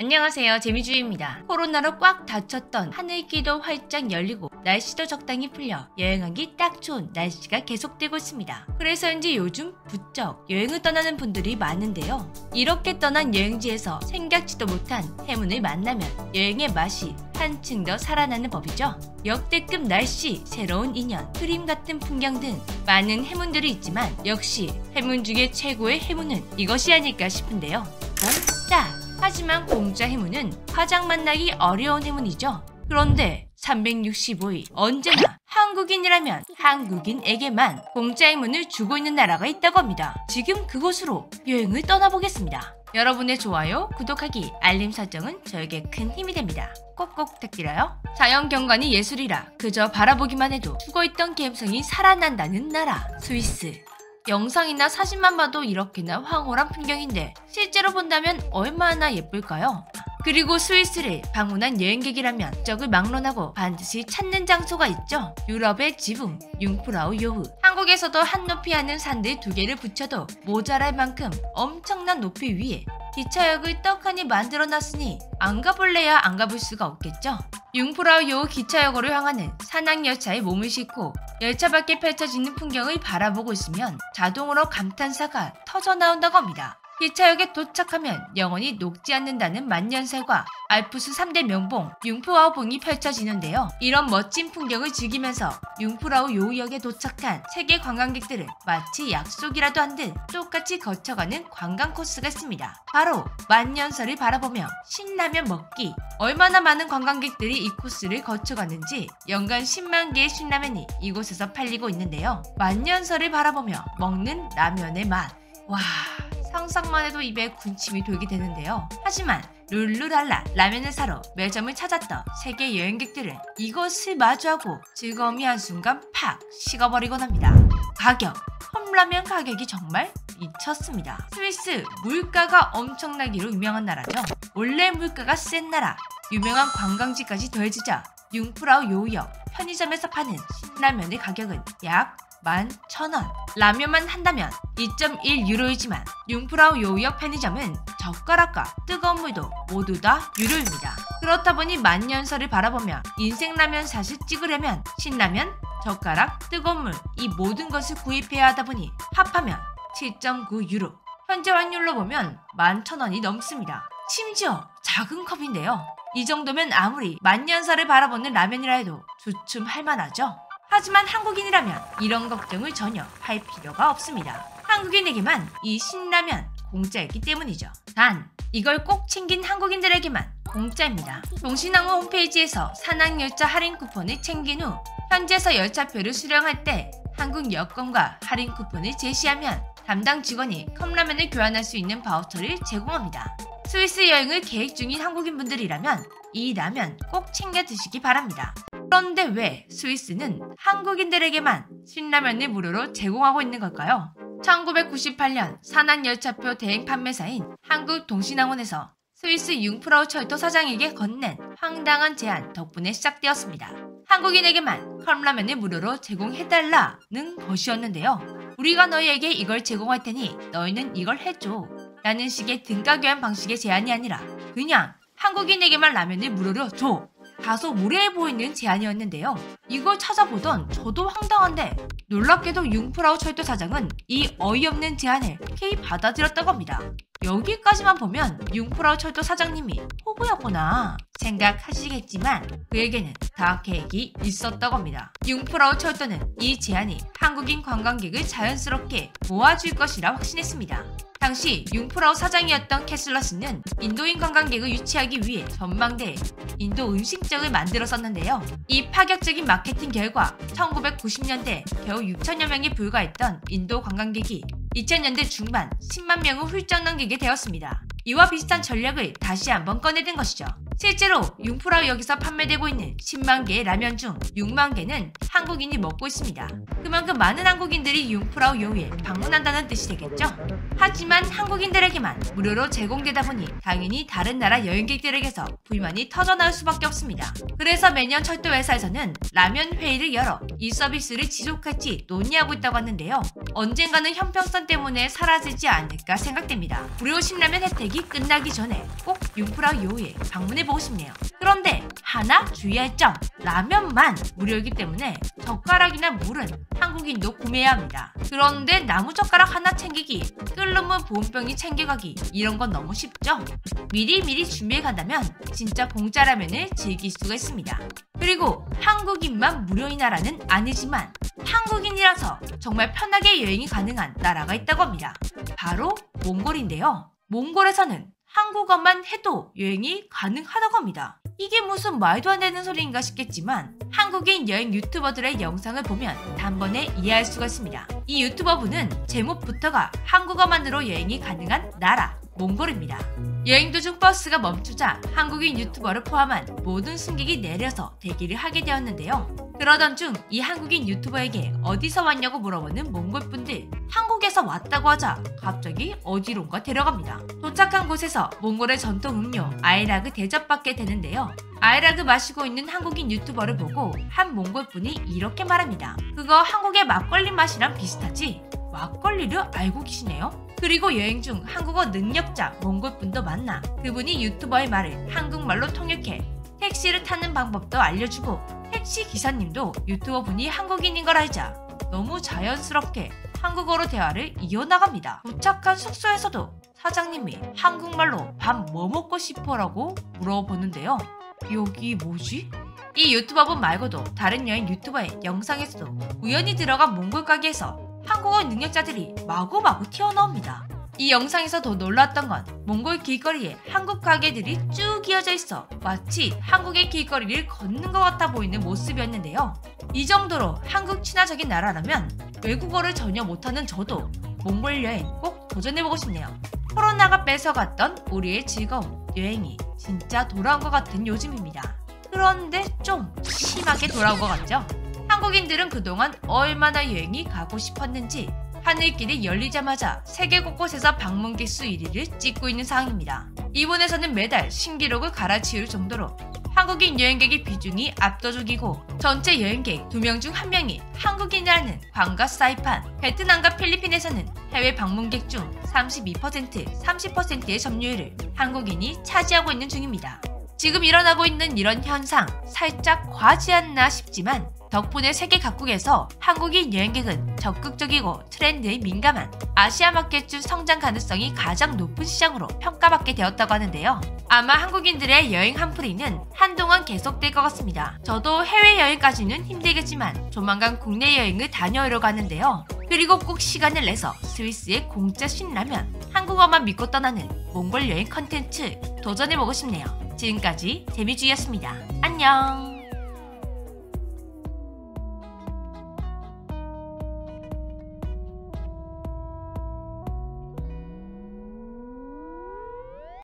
안녕하세요, 재미주의입니다. 코로나로 꽉 닫혔던 하늘길도 활짝 열리고 날씨도 적당히 풀려 여행하기 딱 좋은 날씨가 계속되고 있습니다. 그래서인지 요즘 부쩍 여행을 떠나는 분들이 많은데요. 이렇게 떠난 여행지에서 생각지도 못한 해문을 만나면 여행의 맛이 한층 더 살아나는 법이죠. 역대급 날씨, 새로운 인연, 그림 같은 풍경 등 많은 해문들이 있지만 역시 해문 중에 최고의 해문은 이것이 아닐까 싶은데요. 공짜! 하지만 공짜 해문은 가장 만나기 어려운 해문이죠. 그런데 365일 언제나 한국인이라면 한국인에게만 공짜 해문을 주고 있는 나라가 있다고 합니다. 지금 그곳으로 여행을 떠나보겠습니다. 여러분의 좋아요, 구독하기, 알림 설정은 저에게 큰 힘이 됩니다. 꼭꼭 부탁드려요. 자연경관이 예술이라 그저 바라보기만 해도 죽어있던 감성이 살아난다는 나라, 스위스. 영상이나 사진만 봐도 이렇게나 황홀한 풍경인데 실제로 본다면 얼마나 예쁠까요? 그리고 스위스를 방문한 여행객이라면 적을 막론하고 반드시 찾는 장소가 있죠. 유럽의 지붕, 융프라우 요흐. 한국에서도 한 높이 하는 산들 2개를 붙여도 모자랄 만큼 엄청난 높이 위에 기차역을 떡하니 만들어놨으니 안 가볼래야 안 가볼 수가 없겠죠. 융프라우 요흐 기차역으로 향하는 산악열차에 몸을 싣고 열차 밖에 펼쳐지는 풍경을 바라보고 있으면 자동으로 감탄사가 터져나온다고 합니다. 기차역에 도착하면 영원히 녹지 않는다는 만년설과 알프스 3대 명봉 융프라우봉이 펼쳐지는데요. 이런 멋진 풍경을 즐기면서 융프라우 요흐역에 도착한 세계 관광객들은 마치 약속이라도 한 듯 똑같이 거쳐가는 관광 코스가 있습니다. 바로 만년설을 바라보며 신라면 먹기. 얼마나 많은 관광객들이 이 코스를 거쳐가는지 연간 10만 개의 신라면이 이곳에서 팔리고 있는데요. 만년설을 바라보며 먹는 라면의 맛. 와... 상상만 해도 입에 군침이 돌게 되는데요. 하지만 룰루랄라 라면을 사러 매점을 찾았던 세계 여행객들은 이것을 마주하고 즐거움이 한순간 팍 식어버리곤 합니다. 가격! 컵라면 가격이 정말 미쳤습니다. 스위스 물가가 엄청나기로 유명한 나라죠. 원래 물가가 센 나라, 유명한 관광지까지 더해지자 융프라우 요흐역 편의점에서 파는 신라면의 가격은 약 11,000원. 라면만 한다면 2.1유로이지만 융프라우 요흐역 편의점은 젓가락과 뜨거운 물도 모두 다 유료입니다. 그렇다 보니 만년설을 바라보며 인생 라면 샷을 찍으려면 신라면, 젓가락, 뜨거운 물 이 모든 것을 구입해야 하다 보니 합하면 7.9유로. 현재 환율로 보면 11,000원이 넘습니다. 심지어 작은 컵인데요. 이 정도면 아무리 만년설을 바라보는 라면이라 해도 주춤할 만하죠. 하지만 한국인이라면 이런 걱정을 전혀 할 필요가 없습니다. 한국인에게만 이 신라면 공짜이기 때문이죠. 단, 이걸 꼭 챙긴 한국인들에게만 공짜입니다. 동신항공 홈페이지에서 산악열차 할인 쿠폰을 챙긴 후 현지에서 열차표를 수령할 때 한국 여권과 할인 쿠폰을 제시하면 담당 직원이 컵라면을 교환할 수 있는 바우처를 제공합니다. 스위스 여행을 계획 중인 한국인분들이라면 이 라면 꼭 챙겨 드시기 바랍니다. 그런데 왜 스위스는 한국인들에게만 신라면을 무료로 제공하고 있는 걸까요? 1998년 산악열차표 대행 판매사인 한국동신항공에서 스위스 융프라우 철도 사장에게 건넨 황당한 제안 덕분에 시작되었습니다. 한국인에게만 컵라면을 무료로 제공해달라는 것이었는데요. 우리가 너희에게 이걸 제공할 테니 너희는 이걸 해줘 라는 식의 등가 교환 방식의 제안이 아니라 그냥 한국인에게만 라면을 무료로 줘! 다소 무례해 보이는 제안이었는데요. 이걸 찾아보던 저도 황당한데 놀랍게도 융프라우 철도 사장은 이 어이없는 제안을 흔쾌히 받아들였다고 합니다. 여기까지만 보면 융프라우 철도 사장님이 호구였구나 생각하시겠지만 그에게는 다 계획이 있었다고 합니다. 융프라우 철도는 이 제안이 한국인 관광객을 자연스럽게 모아줄 것이라 확신했습니다. 당시 융프라우 사장이었던 캐슬러스는 인도인 관광객을 유치하기 위해 전망대에 인도 음식점을 만들었었는데요. 이 파격적인 마케팅 결과 1990년대 겨우 6천여 명에 불과했던 인도 관광객이 2000년대 중반 10만 명을 훌쩍 넘기게 되었습니다. 이와 비슷한 전략을 다시 한번 꺼내든 것이죠. 실제로 융프라우역에서 판매되고 있는 10만 개의 라면 중 6만 개는 한국인이 먹고 있습니다. 그만큼 많은 한국인들이 융프라우 요흐에 방문한다는 뜻이 되겠죠. 하지만 한국인들에게만 무료로 제공되다 보니 당연히 다른 나라 여행객들에게서 불만이 터져나올 수밖에 없습니다. 그래서 매년 철도회사에서는 라면 회의를 열어 이 서비스를 지속할지 논의하고 있다고 하는데요. 언젠가는 형평성 때문에 사라지지 않을까 생각됩니다. 무료 신라면 혜택이 끝나기 전에 꼭 융프라요에 방문해보고 싶네요. 그런데 하나 주의할 점, 라면만 무료이기 때문에 젓가락이나 물은 한국인도 구매해야 합니다. 그런데 나무젓가락 하나 챙기기, 끓는 보온병이 챙겨가기 이런 건 너무 쉽죠? 미리미리 준비해 간다면 진짜 공짜 라면을 즐길 수가 있습니다. 그리고 한국인만 무료인 나라는 아니지만 한국인이라서 정말 편하게 여행이 가능한 나라가 있다고 합니다. 바로 몽골인데요. 몽골에서는 한국어만 해도 여행이 가능하다고 합니다. 이게 무슨 말도 안 되는 소리인가 싶겠지만 한국인 여행 유튜버들의 영상을 보면 단번에 이해할 수가 있습니다. 이 유튜버분은 제목부터가 한국어만으로 여행이 가능한 나라 몽골입니다. 여행 도중 버스가 멈추자 한국인 유튜버를 포함한 모든 승객이 내려서 대기를 하게 되었는데요. 그러던 중 이 한국인 유튜버에게 어디서 왔냐고 물어보는 몽골분들, 한국에서 왔다고 하자 갑자기 어디론가 데려갑니다. 도착한 곳에서 몽골의 전통 음료 아이라그 대접받게 되는데요. 아이라그 마시고 있는 한국인 유튜버를 보고 한 몽골분이 이렇게 말합니다. 그거 한국의 막걸리 맛이랑 비슷하지? 막걸리를 알고 계시네요? 그리고 여행 중 한국어 능력자 몽골분도 만나 그분이 유튜버의 말을 한국말로 통역해 택시를 타는 방법도 알려주고 택시 기사님도 유튜버 분이 한국인인 걸 알자 너무 자연스럽게 한국어로 대화를 이어나갑니다. 도착한 숙소에서도 사장님이 한국말로 밥 뭐 먹고 싶어라고 물어보는데요. 여기 뭐지? 이 유튜버분 말고도 다른 여행 유튜버의 영상에서도 우연히 들어간 몽골 가게에서 한국어 능력자들이 마구마구 튀어나옵니다. 이 영상에서 더 놀랐던 건 몽골 길거리에 한국 가게들이 쭉 이어져 있어 마치 한국의 길거리를 걷는 것 같아 보이는 모습이었는데요. 이 정도로 한국 친화적인 나라라면 외국어를 전혀 못하는 저도 몽골 여행 꼭 도전해보고 싶네요. 코로나가 뺏어갔던 우리의 즐거움, 여행이 진짜 돌아온 것 같은 요즘입니다. 그런데 좀 심하게 돌아온 것 같죠? 한국인들은 그동안 얼마나 여행이 가고 싶었는지 하늘길이 열리자마자 세계 곳곳에서 방문객 수 1위를 찍고 있는 상황입니다. 일본에서는 매달 신기록을 갈아치울 정도로 한국인 여행객의 비중이 압도적이고 전체 여행객 2명 중 1명이 한국인이라는 광과 사이판, 베트남과 필리핀에서는 해외 방문객 중 32%, 30%의 점유율을 한국인이 차지하고 있는 중입니다. 지금 일어나고 있는 이런 현상 살짝 과하지 않나 싶지만 덕분에 세계 각국에서 한국인 여행객은 적극적이고 트렌드에 민감한 아시아 마켓 중 성장 가능성이 가장 높은 시장으로 평가받게 되었다고 하는데요. 아마 한국인들의 여행 한풀이는 한동안 계속될 것 같습니다. 저도 해외여행까지는 힘들겠지만 조만간 국내 여행을 다녀오려고 하는데요. 그리고 꼭 시간을 내서 스위스의 공짜 신라면, 한국어만 믿고 떠나는 몽골 여행 컨텐츠 도전해보고 싶네요. 지금까지 재미주였습니다. 안녕!